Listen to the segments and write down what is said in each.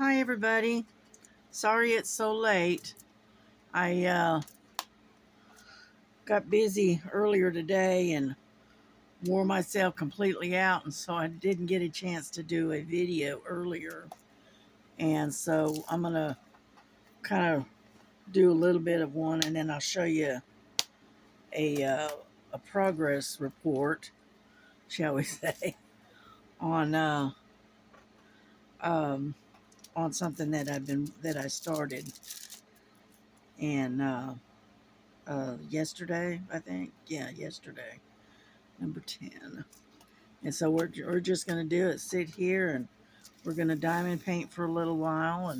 Hi everybody. Sorry it's so late. I got busy earlier today and wore myself completely out, and so I didn't get a chance to do a video earlier. And so I'm going to kind of do a little bit of one, and then I'll show you a uh, a progress report, shall we say, on um, on something that I started and yesterday, I think. Yeah, yesterday. Number 10. And so we're just going to do it, sit here, and we're going to diamond paint for a little while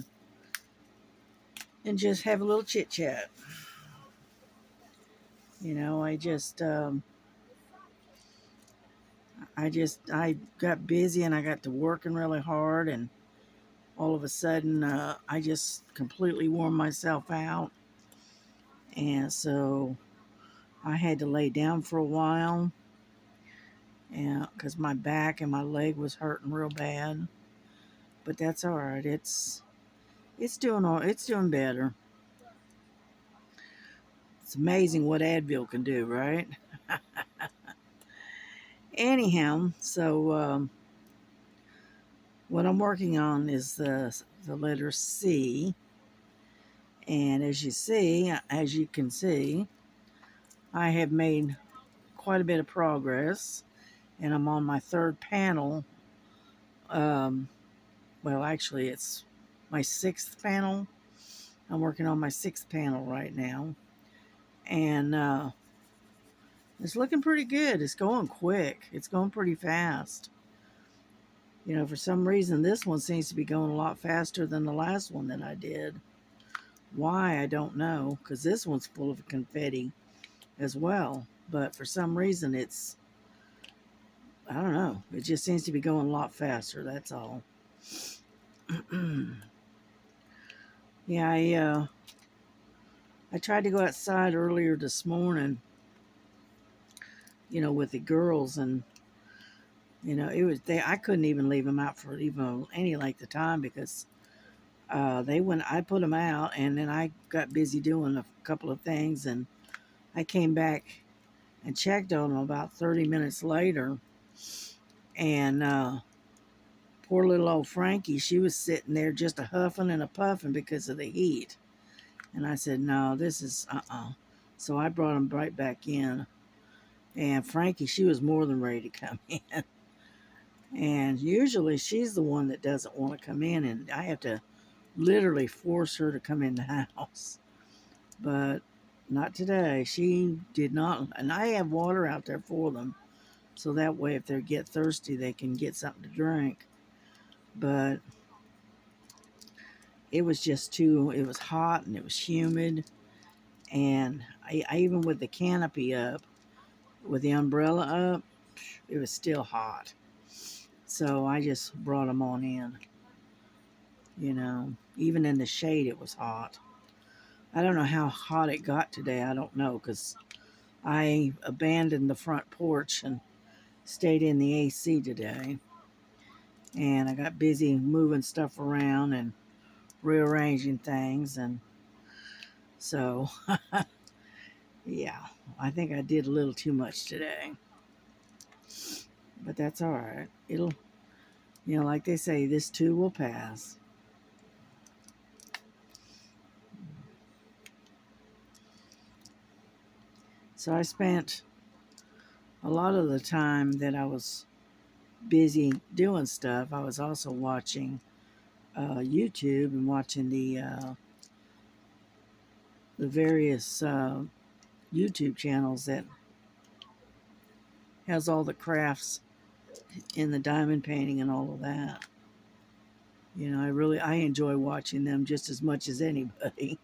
and just have a little chit chat. You know, I got busy and I got to working really hard, and all of a sudden I just completely wore myself out. And so I had to lay down for a while, and because my back and my leg was hurting real bad. But that's all right. It's doing better. It's amazing what Advil can do, right? Anyhow, so what I'm working on is the letter C, and as you can see, I have made quite a bit of progress, and I'm on my third panel. Um, well, actually, it's my sixth panel. I'm working on my sixth panel right now, and it's looking pretty good. It's going quick. It's going pretty fast. You know, for some reason, this one seems to be going a lot faster than the last one that I did. Why, I don't know, because this one's full of confetti as well. But for some reason, I don't know, it just seems to be going a lot faster, that's all. Yeah, I tried to go outside earlier this morning, with the girls, and, I couldn't even leave them out for even any length of time because I put them out, and then I got busy doing a couple of things, and I came back and checked on them about 30 minutes later, and poor little old Frankie, she was sitting there just a huffing and a puffing because of the heat. And I said, no, this is So I brought them right back in, and Frankie, she was more than ready to come in. And usually she's the one that doesn't want to come in, and I have to literally force her to come in the house. But not today. She did not. And I have water out there for them, so that way if they get thirsty, they can get something to drink. But it was it was hot and it was humid. And I even with the canopy up, with the umbrella up, it was still hot. So I just brought them on in. Even in the shade, it was hot. I don't know how hot it got today. I don't know, because I abandoned the front porch and stayed in the AC today. And I got busy moving stuff around and rearranging things. And so, yeah, I think I did a little too much today. But that's all right. It'll, like they say, this too will pass. So I spent a lot of the time that I was busy doing stuff, I was also watching YouTube and watching the various YouTube channels that has all the crafts in the diamond painting and all of that. I enjoy watching them just as much as anybody.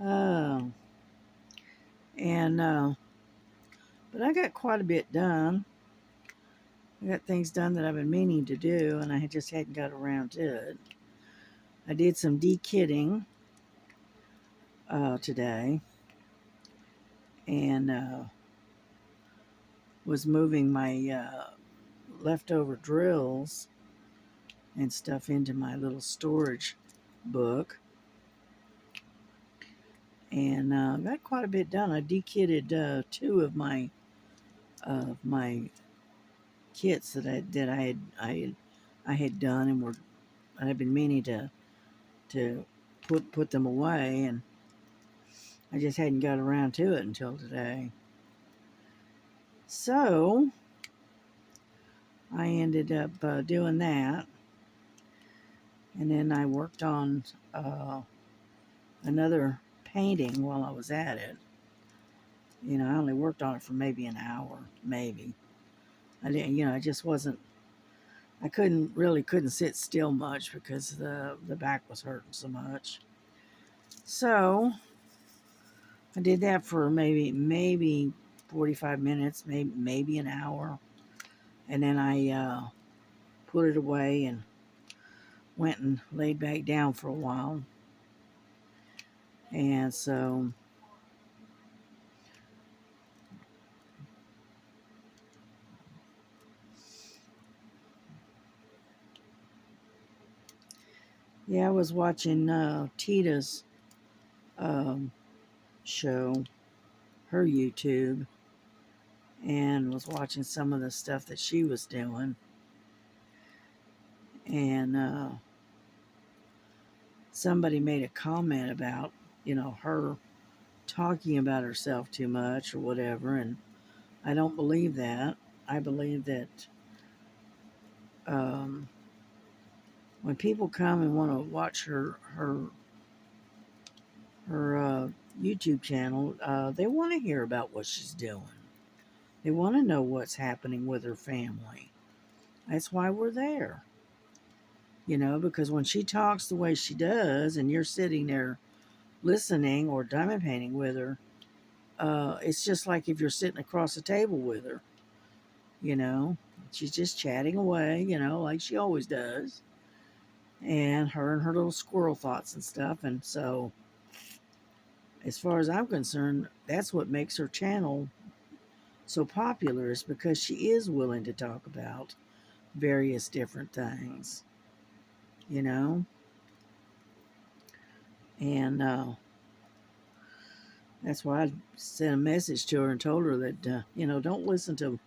Oh, and but I got quite a bit done. I got things done that I've been meaning to do, and I just hadn't got around to it. I did some de-kitting today, and was moving my leftover drills and stuff into my little storage book. And got quite a bit done. I dekitted two of my kits I had done and were I had been meaning to put them away, and I just hadn't got around to it until today. So I ended up doing that, and then I worked on another painting while I was at it. You know, I only worked on it for maybe an hour, maybe. I didn't, I just wasn't. I couldn't sit still much because the back was hurting so much. So I did that for maybe 45 minutes, maybe an hour, and then I put it away and went and laid back down for a while. And so yeah, I was watching Tita's um, show, her YouTube, and was watching some of the stuff that she was doing. And somebody made a comment about, her talking about herself too much or whatever. And I don't believe that. I believe that um, when people come and want to watch her YouTube channel, they want to hear about what she's doing. They want to know what's happening with her family. That's why we're there. Because when she talks the way she does and you're sitting there listening or diamond painting with her, it's just like if you're sitting across the table with her, you know. She's just chatting away, like she always does. And her little squirrel thoughts and stuff. And so, as far as I'm concerned, that's what makes her channel so popular, is because she is willing to talk about various different things, you know. And that's why I sent a message to her and told her that, don't listen to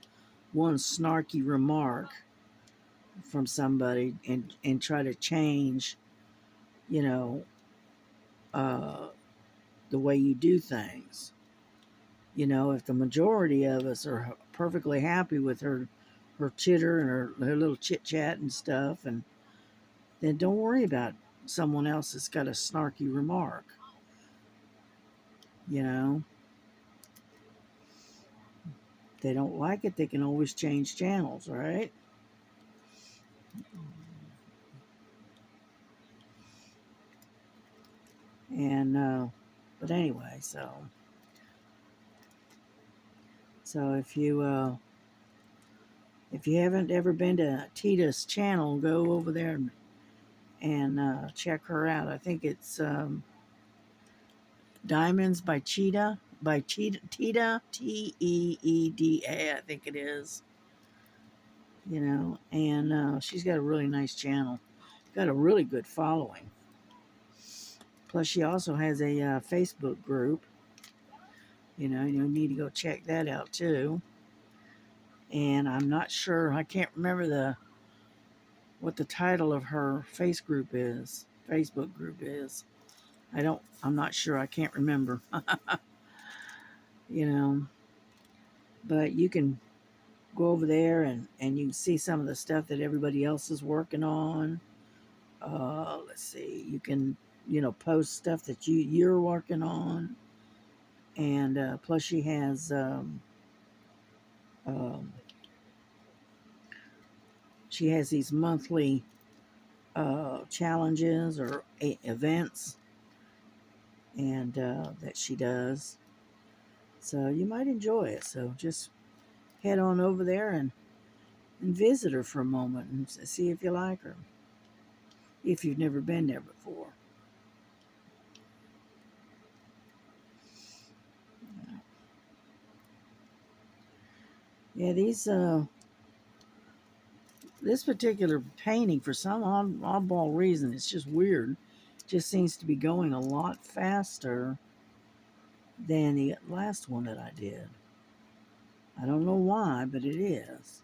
one snarky remark from somebody and try to change, you know, uh, the way you do things. If the majority of us are perfectly happy with her chitter and her little chit chat and stuff, and then don't worry about someone else that's got a snarky remark. You know, if they don't like it, they can always change channels, right? And but anyway, so if you haven't ever been to Tita's channel, go over there and check her out. I think it's Diamonds by Cheetah, by Tita, Teeda, I think it is. And she's got a really nice channel, got a really good following. Plus, she also has a Facebook group. You need to go check that out too. And I'm not sure, I can't remember what the title of her Facebook group is. I'm not sure, I can't remember. you know, but you can go over there and you can see some of the stuff that everybody else is working on. Let's see, you can, post stuff that you're working on. And plus she has um, these monthly challenges or events, and that she does. So you might enjoy it. So just head on over there and visit her for a moment and see if you like her, if you've never been there before. Yeah, these This particular painting, for some oddball reason, it's just weird. Just seems to be going a lot faster than the last one that I did. I don't know why, but it is.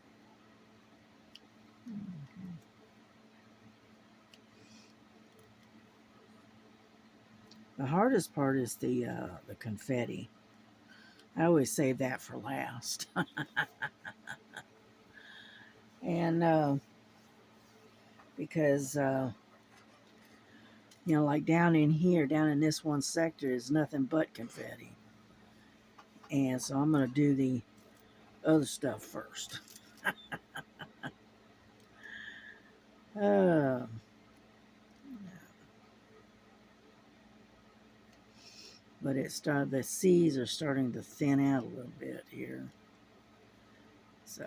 The hardest part is the confetti. I always save that for last. And because like down in here, down in this one sector, is nothing but confetti. And so I'm going to do the other stuff first. uh, but the seas are starting to thin out a little bit here. So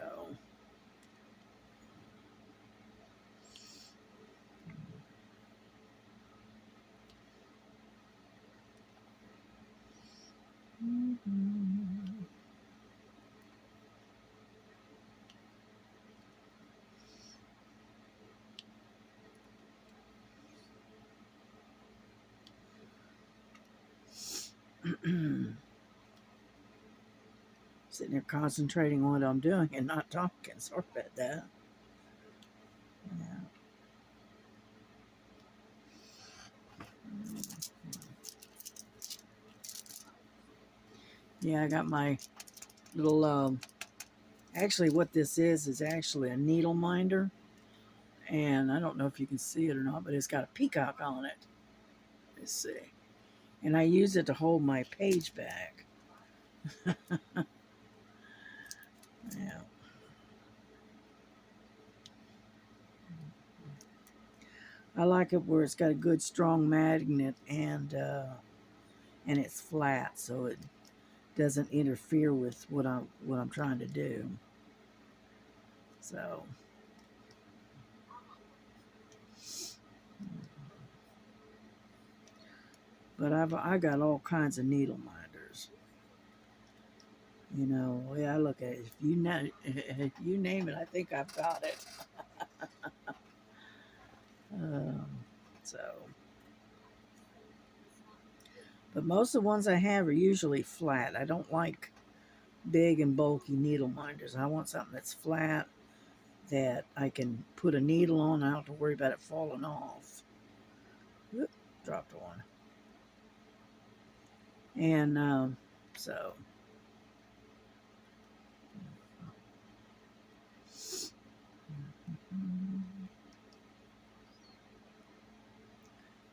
sitting there concentrating on what I'm doing and not talking. Sorry about that. Yeah, I got my little, actually what this is actually a needle minder. And I don't know if you can see it or not, but it's got a peacock on it. Let's see. And I use it to hold my page back. Yeah. I like it where it's got a good strong magnet and it's flat, so it doesn't interfere with what I'm trying to do. So but I got all kinds of needle minders. Yeah, I look at it. If you name it, I think I've got it. Um, so, but most of the ones I have are usually flat. I don't like big and bulky needle minders. I want something that's flat that I can put a needle on. I don't have to worry about it falling off. Oop, dropped one. And so,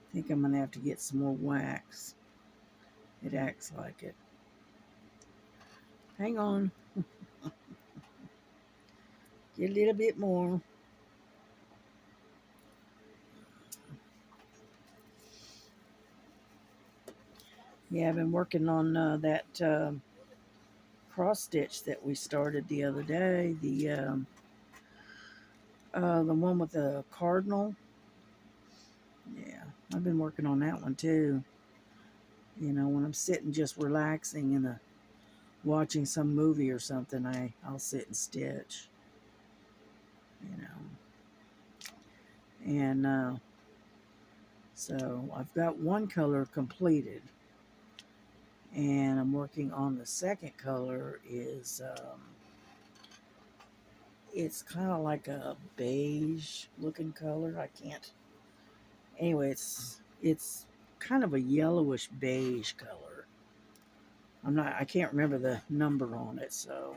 I think I'm going to have to get some more wax. It acts like it. Hang on. Get a little bit more. Yeah, I've been working on that cross stitch that we started the other day. The one with the cardinal. Yeah, I've been working on that one too. When I'm sitting just relaxing and watching some movie or something, I'll sit and stitch. And so I've got one color completed, and I'm working on the second color. It's kind of like a beige looking color. I can't. Anyway, it's kind of a yellowish beige color. I can't remember the number on it. So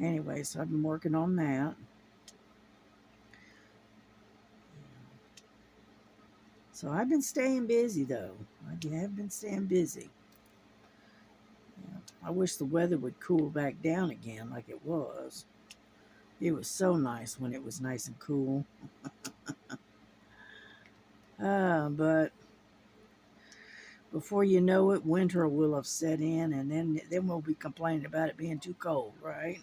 anyway, so I've been working on that. So I've been staying busy though. I have been staying busy. I wish the weather would cool back down again like it was. It was so nice when it was nice and cool. But before you know it, winter will have set in, and then we'll be complaining about it being too cold, right?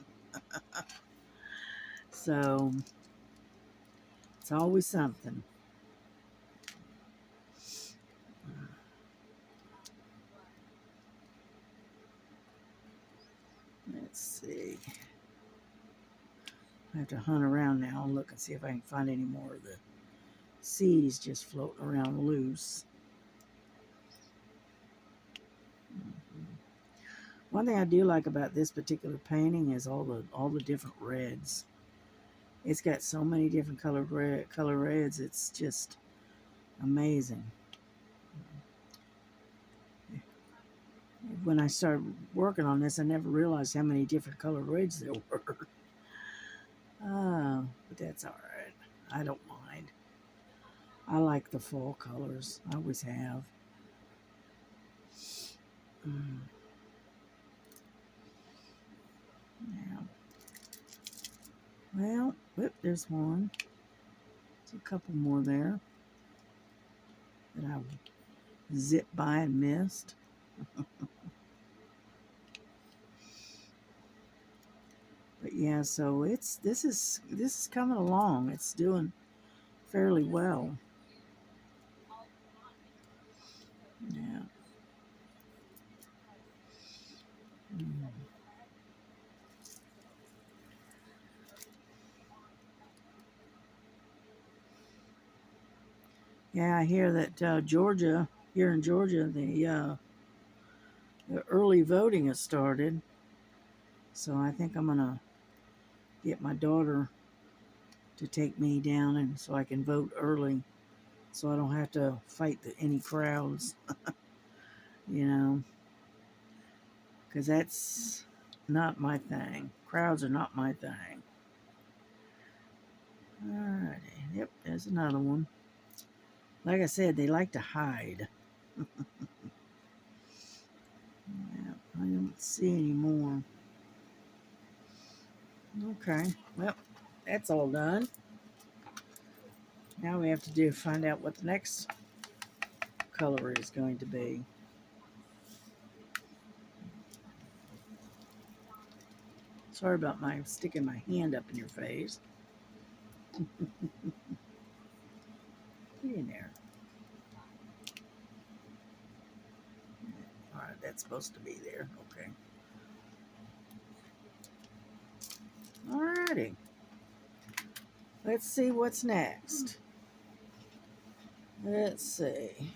So it's always something. Let's see. I have to hunt around now and look and see if I can find any more of the seeds just floating around loose. One thing I do like about this particular painting is all the different reds. It's got so many different color reds. It's just amazing. When I started working on this, I never realized how many different color reds there were. But that's all right. I don't mind. I like the fall colors. I always have. Mm, yeah. Well, whoop, there's one. There's a couple more there that I zipped by and missed. But yeah, so this is coming along. It's doing fairly well. Yeah. Mm. Yeah, I hear that Georgia, here in Georgia, the early voting has started. So I think I'm gonna get my daughter to take me down and so I can vote early, so I don't have to fight any crowds, you know, because that's not my thing. Crowds are not my thing. Alrighty, yep, there's another one. Like I said, they like to hide. Yeah, I don't see any more. Okay, well, that's all done. Now we have to find out what the next color is going to be. Sorry about my sticking my hand up in your face. Get in there. All right, that's supposed to be there. Okay. All righty. Let's see what's next. Let's see.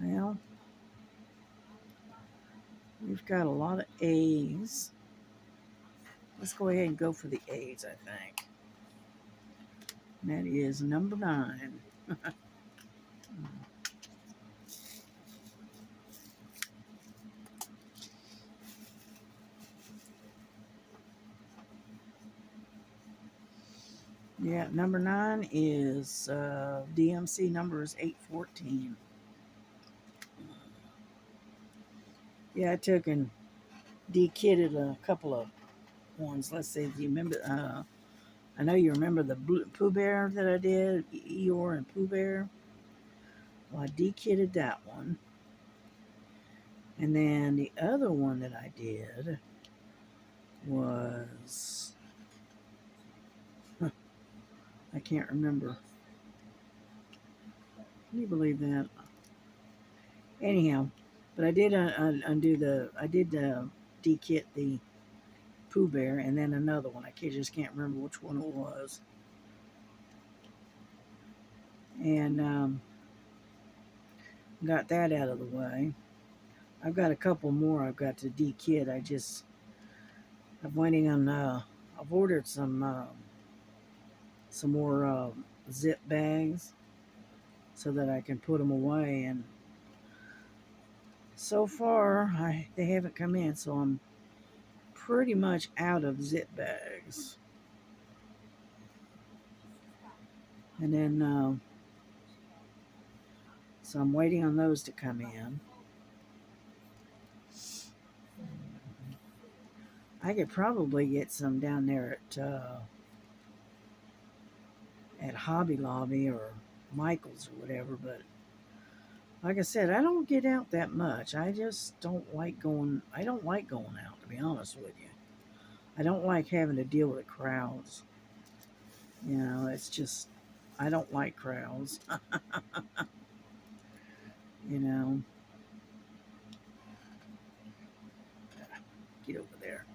Well, we've got a lot of A's. Let's go ahead and go for the A's, I think. And that is number 9. Yeah, number 9 is DMC number is 814. Yeah, I took and de-kitted a couple of ones. Let's see, do you remember? I know you remember the Pooh Bear that I did, Eeyore and Pooh Bear. Well, I de-kitted that one. And then the other one that I did was, I can't remember. Can you believe that? Anyhow, but I did de-kit the Pooh Bear, and then another one. I just can't remember which one it was. And got that out of the way. I've got a couple more I've got to de-kit. I'm waiting on. I've ordered some more zip bags so that I can put them away. And so far, they haven't come in, so I'm pretty much out of zip bags. And then, so I'm waiting on those to come in. I could probably get some down there at Hobby Lobby or Michael's or whatever, but like I said, I don't get out that much. I just don't like going. I don't like going out, to be honest with you. I don't like having to deal with crowds. You know, it's just I don't like crowds. You know, get over there.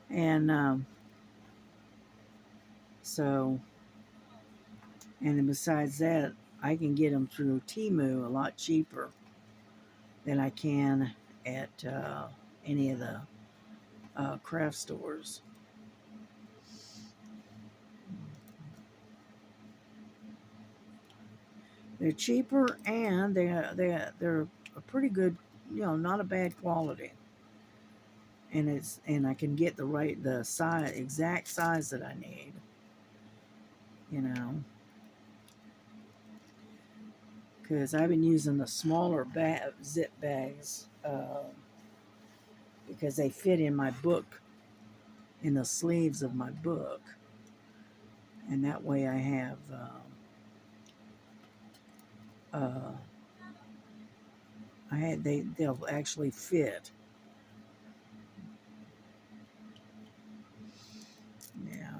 And so, and then besides that, I can get them through Temu a lot cheaper than I can at any of the craft stores. They're cheaper and they're a pretty good, not a bad quality. And I can get the size, exact size that I need. You know, because I've been using the smaller zip bags because they fit in my book, in the sleeves of my book, and that way I have uh, they'll actually fit. Yeah.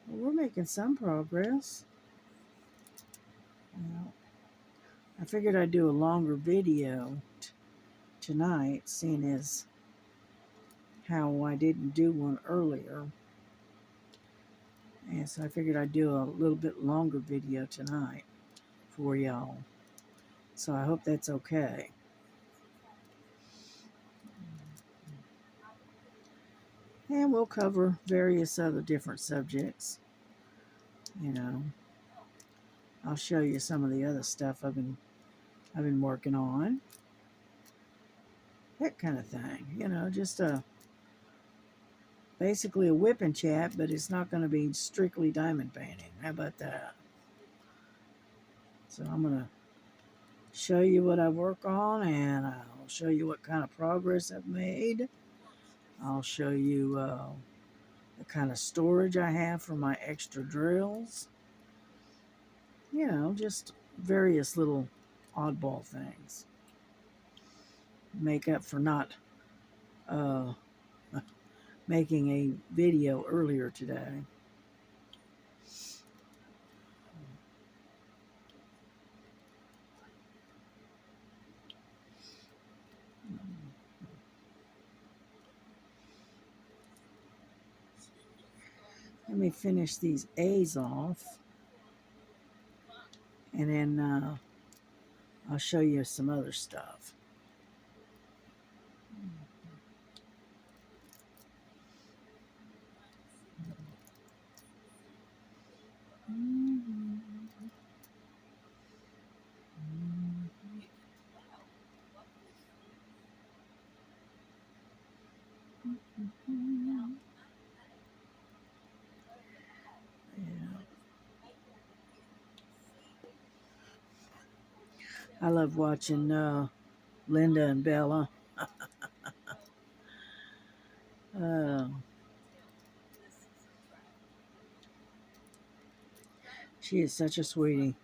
Well, we're making some progress. Well, I figured I'd do a longer video tonight, seeing as how I didn't do one earlier. And so I figured I'd do a little bit longer video tonight for y'all. So I hope that's okay. And we'll cover various other different subjects. You know, I'll show you some of the other stuff I've been working on. That kind of thing. Just basically a whip and chat, but it's not going to be strictly diamond painting. How about that? So I'm going to show you what I work on, and I'll show you what kind of progress I've made. I'll show you the kind of storage I have for my extra drills. Just various little oddball things. Make up for not uh, making a video earlier today. Let me finish these A's off, and then I'll show you some other stuff. Yeah. I love watching Linda and Bella. Uh, she is such a sweetie.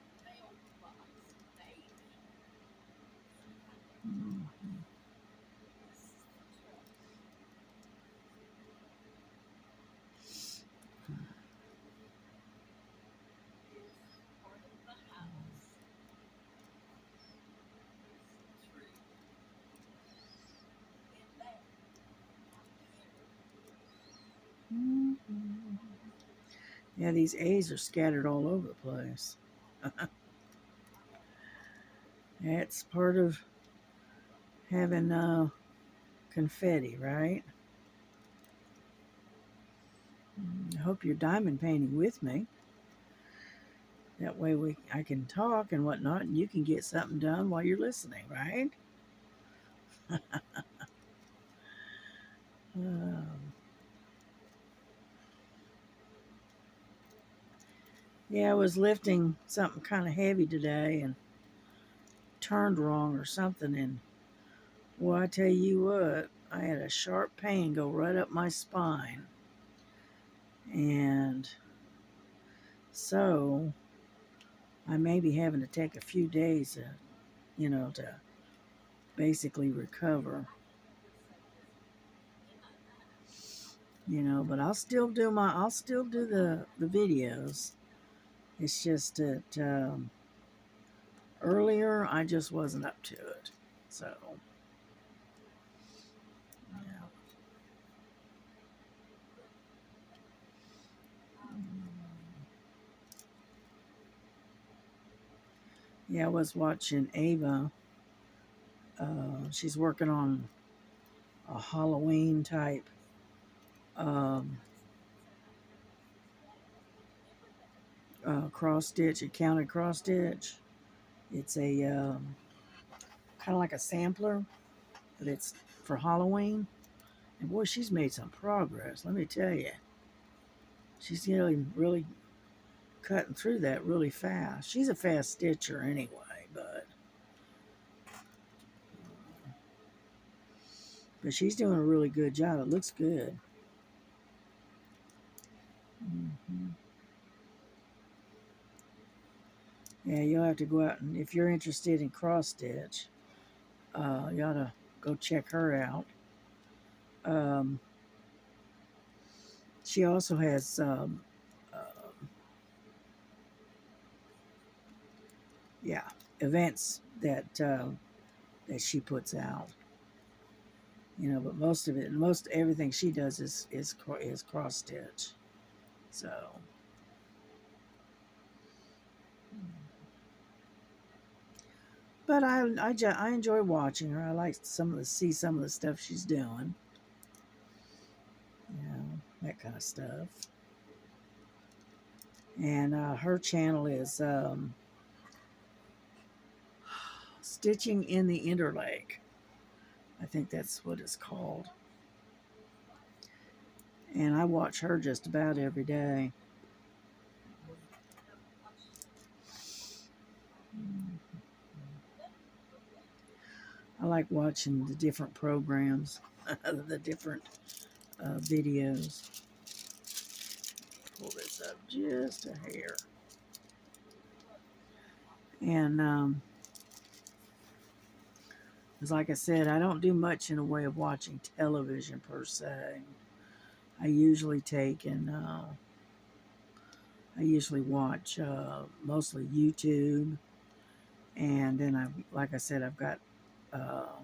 Yeah, these A's are scattered all over the place. That's part of having confetti, right? I hope you're diamond painting with me. That way I can talk and whatnot, and you can get something done while you're listening, right? Um, yeah, I was lifting something kind of heavy today and turned wrong or something, and well, I tell you what, I had a sharp pain go right up my spine, and so I may be having to take a few days, to basically recover. But I'll still do the videos. It's just that Earlier, I just wasn't up to it. So, yeah. Yeah, I was watching Ava. She's working on a Halloween type um, cross stitch, a counted cross stitch. It's a kind of like a sampler, but it's for Halloween. And boy, she's made some progress. Let me tell you, she's really cutting through that really fast. She's a fast stitcher anyway, but she's doing a really good job. It looks good. Hmm. Yeah, you'll have to go out and if you're interested in cross stitch, you ought to go check her out. Um, she also has yeah, events that she puts out. You know, but most everything she does is cross stitch. So, but I enjoy watching her. I like see some of the stuff she's doing. You know, that kind of stuff. And her channel is Stitching in the Interlake. I think that's what it's called. And I watch her just about every day. I like watching the different programs, the different videos. Pull this up just a hair. And as like I said, I don't do much in the way of watching television per se. I usually take and I usually watch mostly YouTube, and then like I said, I've got uh,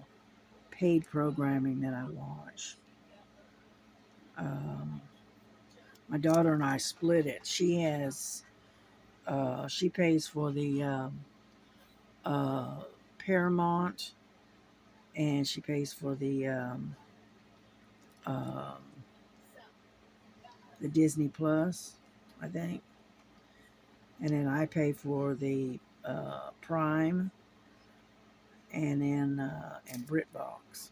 paid programming that I watch. Um, my daughter and I split it. She pays for the uh, Paramount, and she pays for um, the Disney Plus, I think, and then I pay for the Prime, and then and BritBox.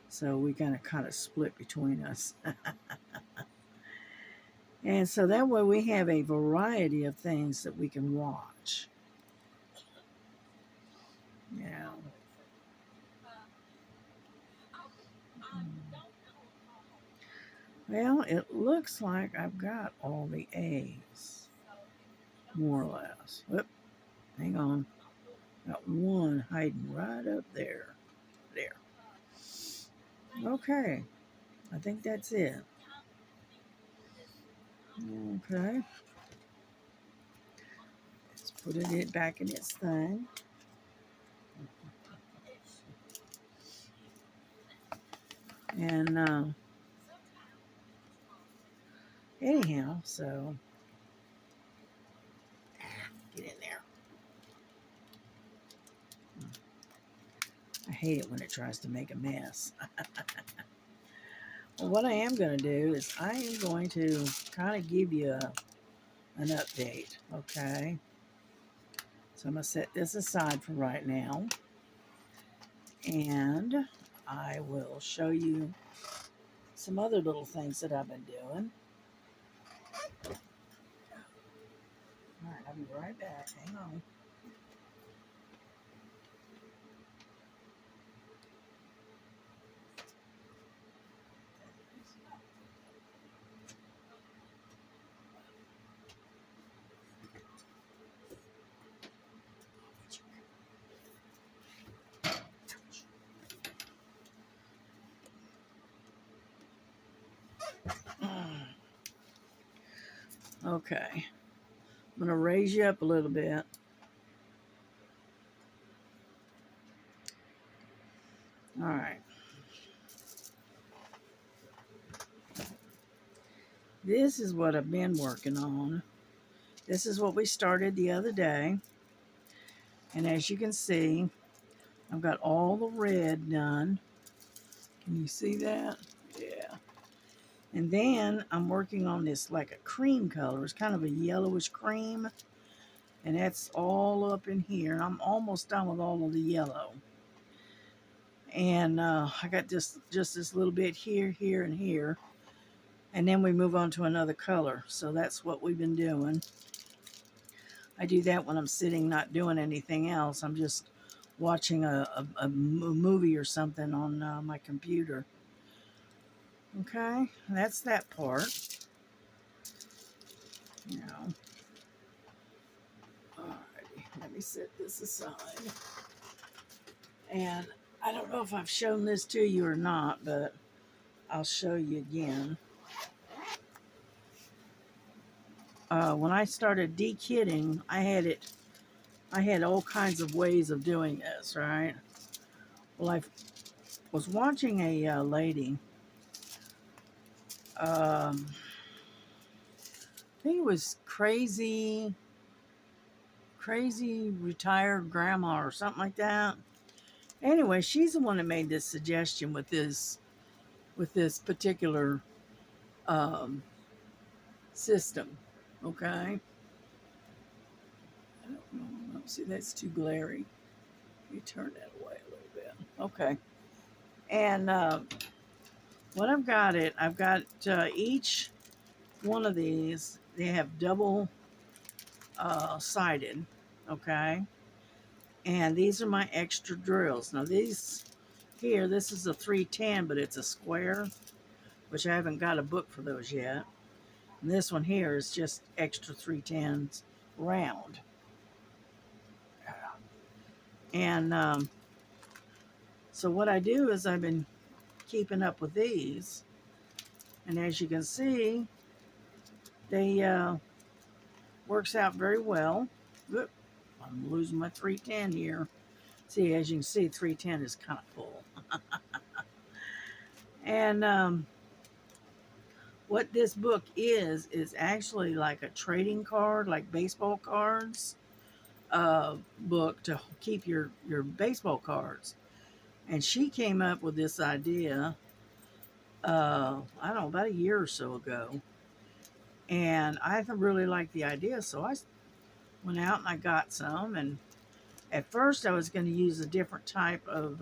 So we kind of split between us, and so that way we have a variety of things that we can watch. Yeah. Well, it looks like I've got all the A's, more or less. Whoop, hang on. Got one hiding right up there. There. Okay. I think that's it. Okay. Let's put it back in its thing. And anyhow, so get in there. I hate it when it tries to make a mess. Well, what I am going to do is I am going to kind of give you an update, okay? So I'm going to set this aside for right now, and I will show you some other little things that I've been doing. All right, I'll be right back. Hang on. Okay, I'm going to raise you up a little bit. All right. This is what I've been working on. This is what we started the other day. And as you can see, I've got all the red done. Can you see that? Yeah. And then I'm working on this like a cream color. It's kind of a yellowish cream. And that's all up in here. And I'm almost done with all of the yellow. And I got just this little bit here, here, and here. And then we move on to another color. So that's what we've been doing. I do that when I'm sitting not doing anything else. I'm just watching a movie or something on my computer. Okay, that's that part. Now, alrighty, let me set this aside. And I don't know if I've shown this to you or not, but I'll show you again. When I started de-kitting, I had all kinds of ways of doing this, right? Well, I was watching a lady. I think it was crazy retired grandma or something like that. Anyway, she's the one that made this suggestion with this particular um, system. Okay, I don't know. See, that's too glary. Let me turn that away a little bit. Okay, and what I've got each one of these. They have double sided. Okay, and these are my extra drills. Now these here, this is a 310, but it's a square, which I haven't got a book for those yet. And this one here is just extra 310s round. And so what I do is I've been keeping up with these. And as you can see, they works out very well. Oop, I'm losing my 310 here. See, as you can see, 310 is kind of full. And what this book is actually like a trading card, like baseball cards book to keep your baseball cards. And she came up with this idea, I don't know, about a year or so ago. And I really liked the idea, so I went out and I got some. And at first, I was going to use a different type of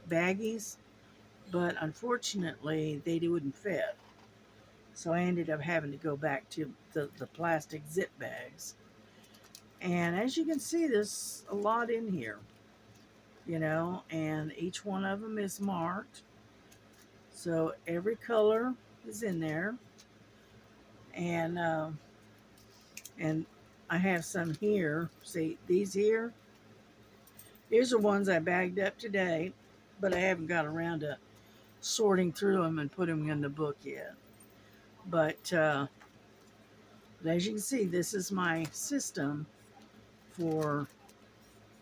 baggies, but unfortunately, they wouldn't fit. So I ended up having to go back to the plastic zip bags. And as you can see, there's a lot in here, and each one of them is marked. So every color is in there. And and I have some here. See, these here, these are ones I bagged up today, but I haven't got around to sorting through them and put them in the book yet. But as you can see, this is my system for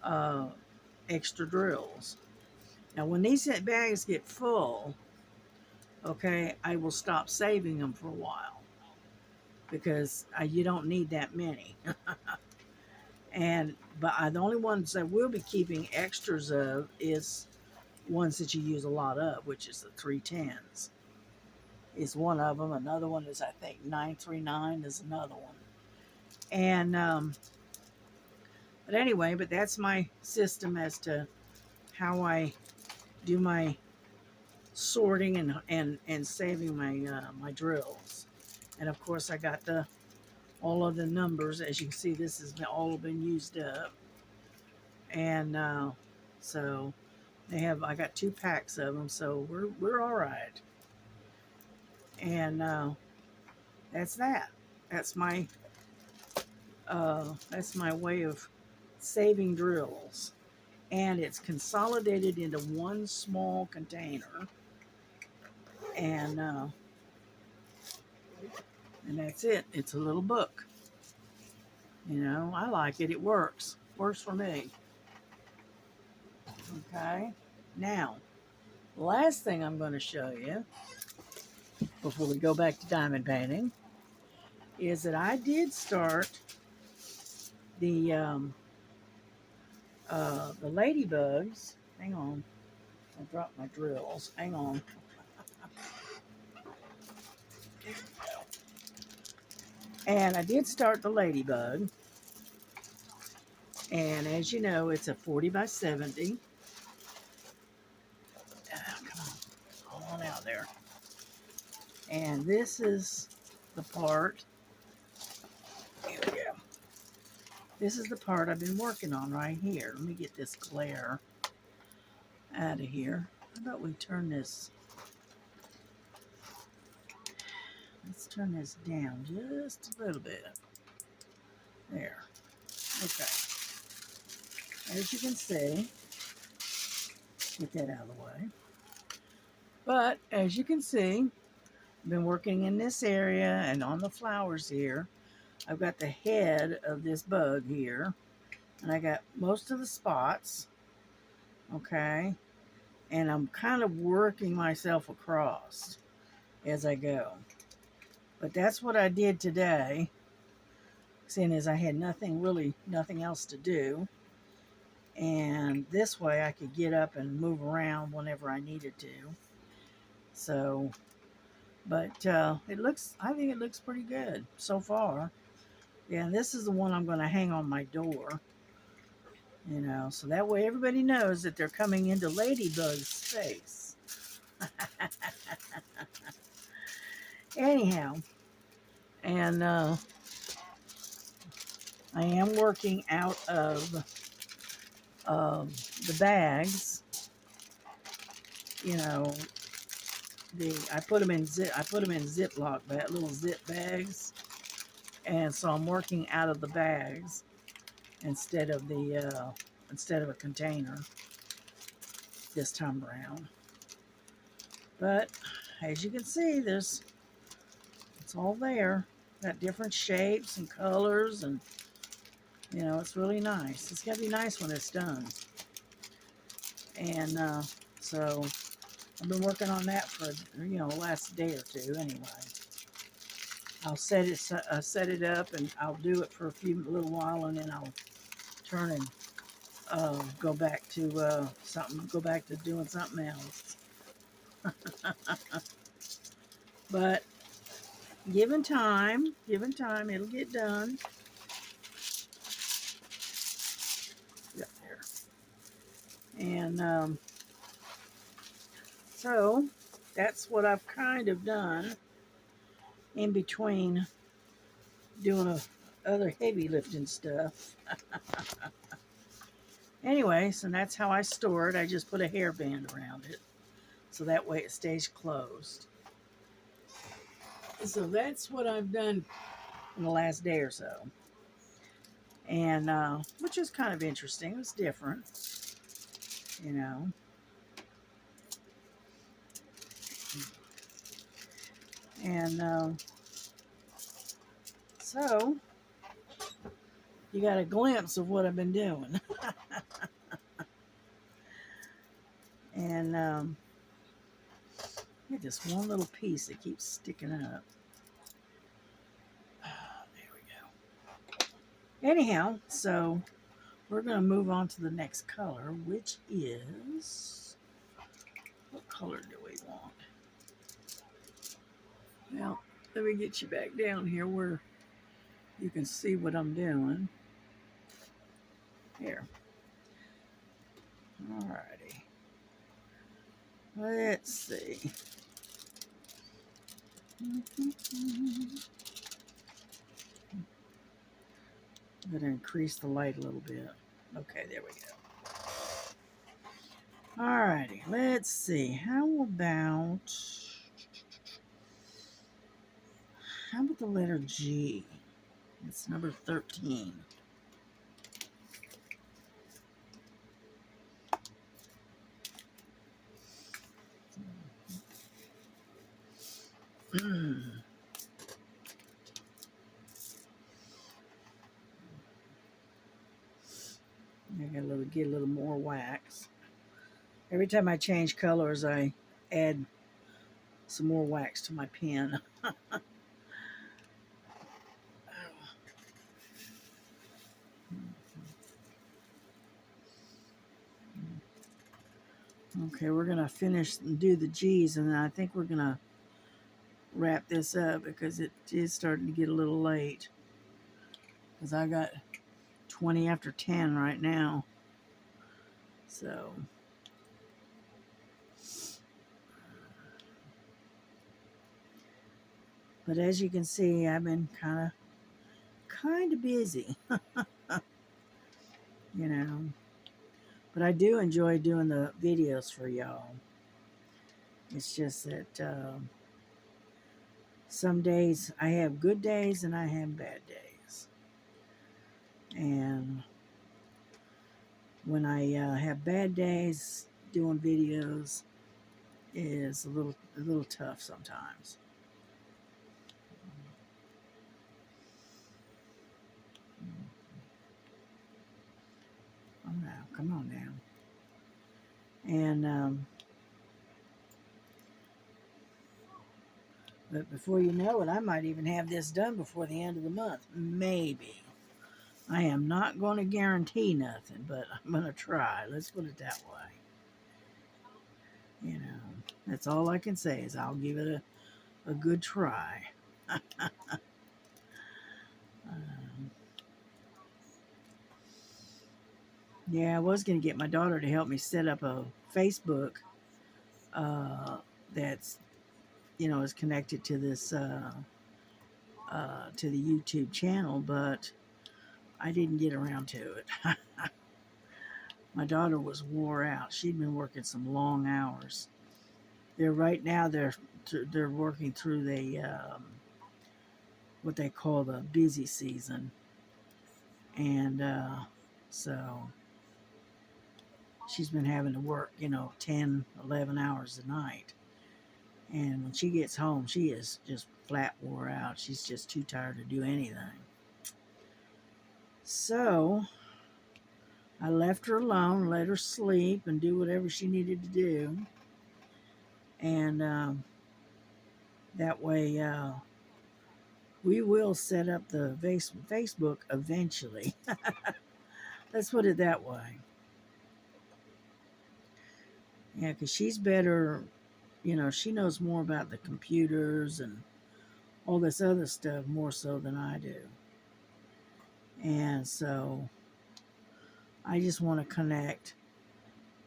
uh, extra drills. Now, when these bags get full, okay, I will stop saving them for a while because you don't need that many. But the only ones I will be keeping extras of is ones that you use a lot of, which is the 310s. Is one of them. Another one is, I think, 939 is another one. And but that's my system as to how I do my sorting and saving my drills. And of course, I got all of the numbers. As you can see, this has all been used up. And so I got 2 packs of them, so we're all right. And that's that. That's my way of saving drills. And it's consolidated into one small container. And that's it. It's a little book. I like it. It works. Works for me. Okay. Now, the last thing I'm going to show you before we go back to diamond painting is that I did start the ladybugs. Hang on. I dropped my drills. Hang on. And I did start the ladybug. And as you know, it's a 40 by 70. Come on out there. And this is the part. Here we go. This is the part I've been working on right here. Let me get this glare out of here. How about we turn this? Let's turn this down just a little bit. There. Okay. As you can see, get that out of the way. But as you can see, I've been working in this area and on the flowers here. I've got the head of this bug here, and I got most of the spots, okay? And I'm kind of working myself across as I go. But that's what I did today, seeing as I had nothing else to do. And this way I could get up and move around whenever I needed to. So, but I think it looks pretty good so far. Yeah, and this is the one I'm going to hang on my door, so that way everybody knows that they're coming into Ladybug's space. Anyhow, and I am working out of the bags. I put them in Ziploc little zip bags, and so I'm working out of the bags instead of a container this time around. But as you can see, it's all there. Got different shapes and colors, and it's really nice. It's gotta be nice when it's done. And so I've been working on that for the last day or two. Anyway, I'll set it up, and I'll do it for a little while, and then I'll turn and go back to doing something else. But given time, it'll get done. Up there. And so that's what I've kind of done in between doing other heavy lifting stuff. Anyway, so that's how I store it. I just put a hairband around it, so that way it stays closed. So that's what I've done in the last day or so. And which is kind of interesting. It was different, And so you got a glimpse of what I've been doing. And get this one little piece that keeps sticking up. There we go. Anyhow, so we're going to move on to the next color, which is, what color do we want? Well, let me get you back down here where you can see what I'm doing. Here. Alrighty. Let's see. I'm going to increase the light a little bit. Okay, there we go. Alrighty, let's see. How about the letter G? It's number 13. I gotta get a little more wax. Every time I change colors, I add some more wax to my pen. Okay, we're going to finish and do the G's, and then I think we're going to wrap this up because it is starting to get a little late. Because I got 20 after 10 right now. So, but as you can see, I've been kind of busy, you know. But I do enjoy doing the videos for y'all. It's just that some days I have good days and I have bad days. And when I have bad days, doing videos is a little tough sometimes. Oh no, come on now. And but before you know it, I might even have this done before the end of the month. Maybe. I am not going to guarantee nothing, but I'm going to try. Let's put it that way. You know, that's all I can say is I'll give it a good try. Yeah, I was going to get my daughter to help me set up a Facebook that's, is connected to this, to the YouTube channel, but I didn't get around to it. My daughter was wore out. She'd been working some long hours. They're working through the what they call the busy season, and so she's been having to work 10, 11 hours a night, and when she gets home she is just flat wore out. She's just too tired to do anything. So I left her alone, let her sleep and do whatever she needed to do, and that way we will set up the Facebook eventually. Let's put it that way. Yeah, because she's better, she knows more about the computers and all this other stuff more so than I do. And so I just want to connect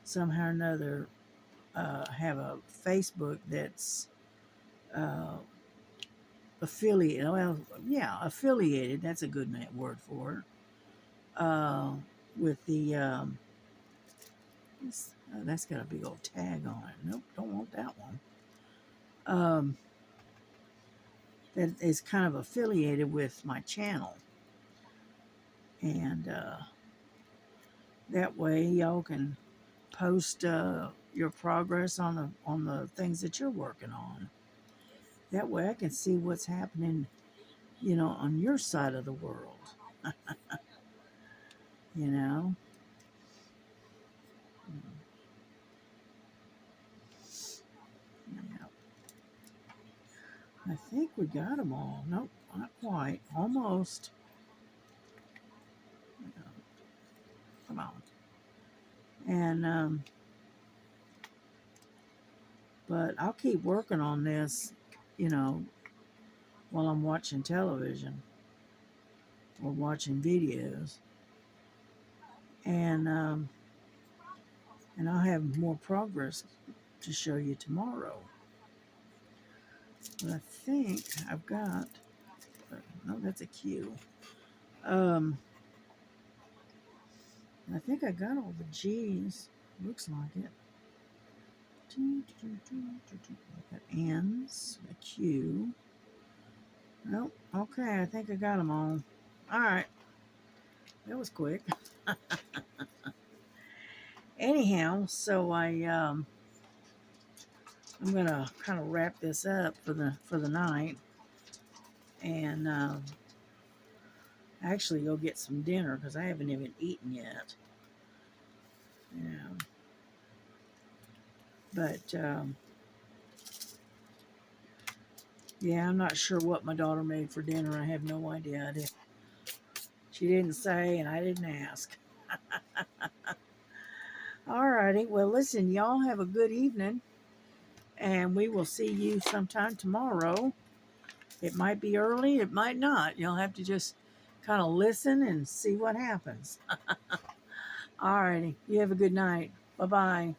somehow or another, have a Facebook that's uh, affiliated. Well, yeah, affiliated. That's a good word for it. With the, that's got a big old tag on it. Nope, don't want that one. That is kind of affiliated with my channel. And that way y'all can post your progress on the things that you're working on. That way I can see what's happening, on your side of the world. you know. Yeah. I think we got them all. Nope, not quite. Almost. Come on. And but I'll keep working on this, you know, while I'm watching television or watching videos, and I'll have more progress to show you tomorrow. But I think I've got. No, that's a Q. I think I got all the G's. Looks like it. I got N's, a Q. Nope. Okay, I think I got them all. All right. That was quick. Anyhow, so I'm gonna kind of wrap this up for the night, and actually go get some dinner because I haven't even eaten yet. Yeah. But yeah, I'm not sure what my daughter made for dinner. I have no idea. She didn't say, and I didn't ask. All righty. Well, listen, y'all have a good evening, and we will see you sometime tomorrow. It might be early, it might not. You'll have to just kind of listen and see what happens. All righty. You have a good night. Bye bye.